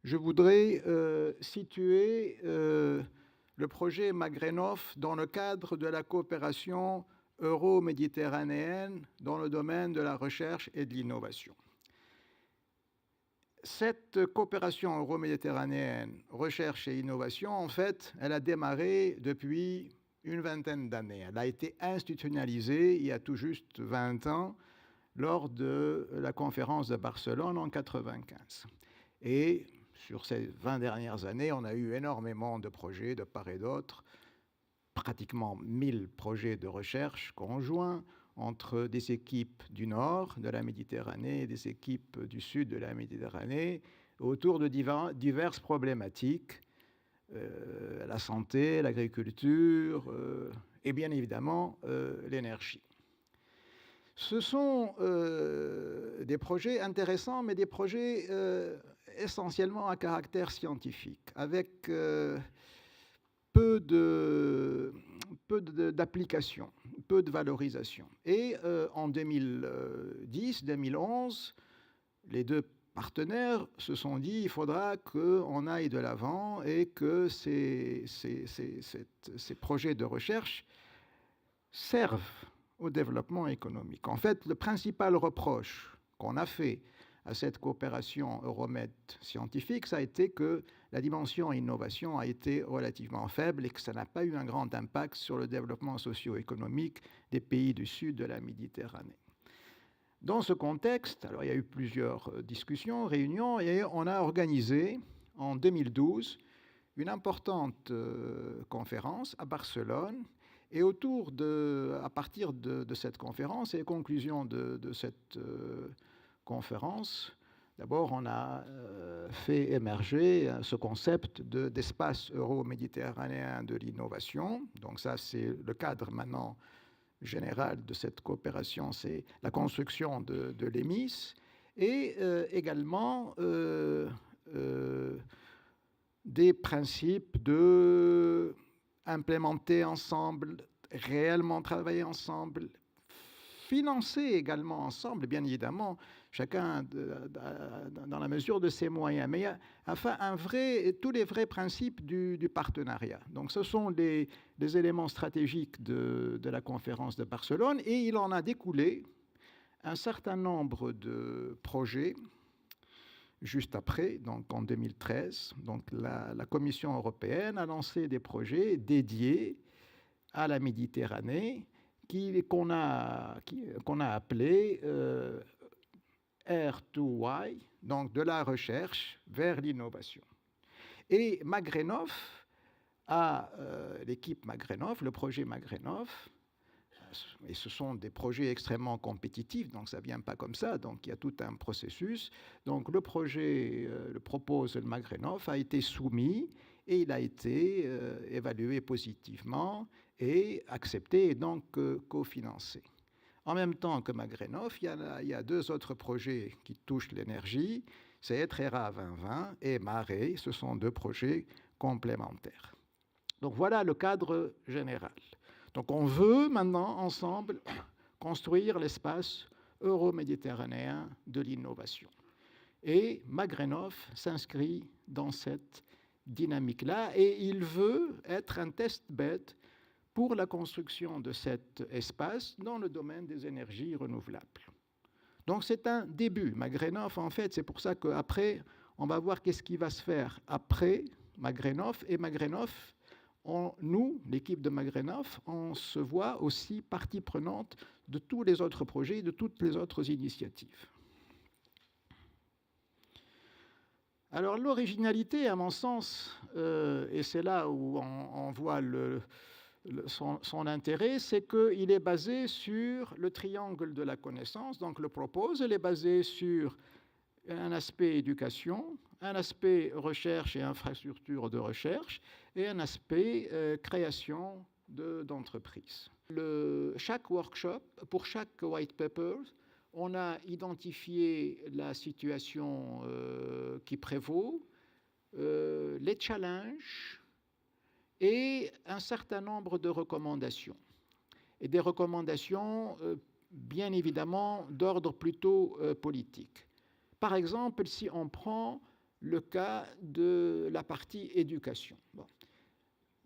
Je voudrais situer le projet Magrenov dans le cadre de la coopération euro-méditerranéenne dans le domaine de la recherche et de l'innovation. Cette coopération euro-méditerranéenne, recherche et innovation, en fait, elle a démarré depuis une vingtaine d'années. Elle a été institutionnalisée il y a tout juste 20 ans lors de la conférence de Barcelone en 1995. Et sur ces 20 dernières années, on a eu énormément de projets de part et d'autre, pratiquement 1000 projets de recherche conjoints entre des équipes du nord de la Méditerranée et des équipes du sud de la Méditerranée autour de diverses problématiques, la santé, l'agriculture et bien évidemment l'énergie. Ce sont des projets intéressants, mais des projets essentiellement à caractère scientifique, avec peu d'application, peu de valorisation. Et en 2010-2011, les deux partenaires se sont dit il faudra qu'on aille de l'avant et que ces projets de recherche servent au développement économique. En fait, le principal reproche qu'on a fait à cette coopération Euromed scientifique, ça a été que la dimension innovation a été relativement faible et que ça n'a pas eu un grand impact sur le développement socio-économique des pays du sud de la Méditerranée. Dans ce contexte, alors il y a eu plusieurs discussions, réunions, et on a organisé en 2012 une importante conférence à Barcelone. Et à partir de cette conférence et conclusion de cette conférence, d'abord on a fait émerger ce concept d'espace euro-méditerranéen de l'innovation. Donc ça, c'est le cadre maintenant général de cette coopération, c'est la construction de l'EMIS et également des principes de implémenter ensemble, réellement travailler ensemble, financer également ensemble, bien évidemment, chacun dans la mesure de ses moyens, mais enfin tous les vrais principes du partenariat. Donc ce sont les éléments stratégiques de la conférence de Barcelone, et il en a découlé un certain nombre de projets. Juste après, donc en 2013, donc la Commission européenne a lancé des projets dédiés à la Méditerranée qu'on a appelés R2Y, donc de la recherche vers l'innovation. Et Magrenov l'équipe Magrenov, le projet Magrenov, et ce sont des projets extrêmement compétitifs, donc ça ne vient pas comme ça, donc il y a tout un processus. Donc le projet, le Magrenov, a été soumis et il a été évalué positivement et accepté et donc cofinancé. En même temps que Magrenov, il y a deux autres projets qui touchent l'énergie, c'est Etrera 2020 et Mare, ce sont deux projets complémentaires. Donc voilà le cadre général. Donc on veut maintenant, ensemble, construire l'espace euro-méditerranéen de l'innovation. Et Magrenov s'inscrit dans cette dynamique-là et il veut être un test-bed pour la construction de cet espace dans le domaine des énergies renouvelables. Donc c'est un début. Magrenov, en fait, c'est pour ça qu'après, on va voir qu'est-ce qui va se faire après Magrenov. Et Magrenov, nous, l'équipe de Magrenov, on se voit aussi partie prenante de tous les autres projets, de toutes les autres initiatives. Alors l'originalité, à mon sens, et c'est là où on voit son intérêt, c'est qu'il est basé sur le triangle de la connaissance. Donc le proposal est basé sur un aspect éducation, un aspect recherche et infrastructure de recherche, et un aspect création d'entreprises. Chaque workshop, pour chaque white paper, on a identifié la situation qui prévaut, les challenges et un certain nombre de recommandations. Et des recommandations, bien évidemment, d'ordre plutôt politique. Par exemple, si on prend le cas de la partie éducation. Bon.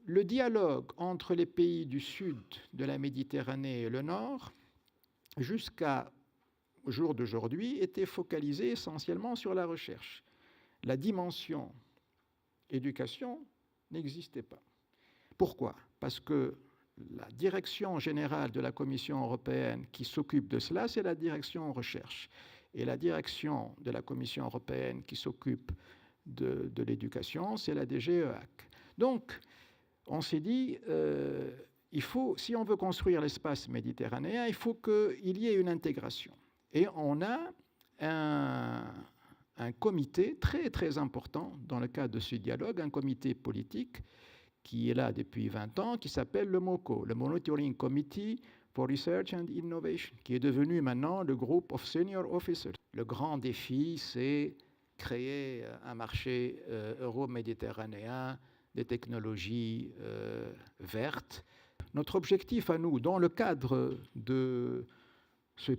Le dialogue entre les pays du sud de la Méditerranée et le nord, jusqu'au jour d'aujourd'hui, était focalisé essentiellement sur la recherche. La dimension éducation n'existait pas. Pourquoi? Parce que la direction générale de la Commission européenne qui s'occupe de cela, c'est la direction recherche. Et la direction de la Commission européenne qui s'occupe de l'éducation, c'est la DGEAC. Donc, on s'est dit, il faut, si on veut construire l'espace méditerranéen, il faut qu'il y ait une intégration. Et on a un comité très, très important dans le cadre de ce dialogue, un comité politique qui est là depuis 20 ans, qui s'appelle le MOCO, le Monitoring Committee for Research and Innovation, qui est devenu maintenant le Group of Senior Officers. Le grand défi, c'est créer un marché euro-méditerranéen des technologies vertes. Notre objectif à nous, dans le cadre de ce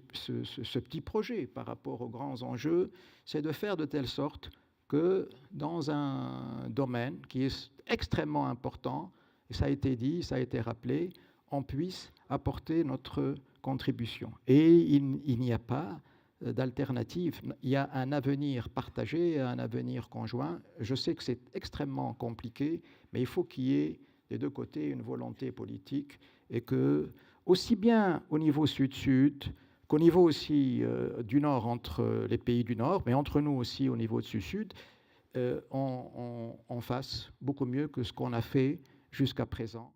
petit projet par rapport aux grands enjeux, c'est de faire de telle sorte que dans un domaine qui est extrêmement important, et ça a été dit, ça a été rappelé, on puisse apporter notre contribution. Et il n'y a pas d'alternative. Il y a un avenir partagé, un avenir conjoint. Je sais que c'est extrêmement compliqué, mais il faut qu'il y ait des deux côtés une volonté politique et que, aussi bien au niveau sud-sud, qu'au niveau aussi du Nord, entre les pays du Nord, mais entre nous aussi au niveau du Sud, on fasse beaucoup mieux que ce qu'on a fait jusqu'à présent.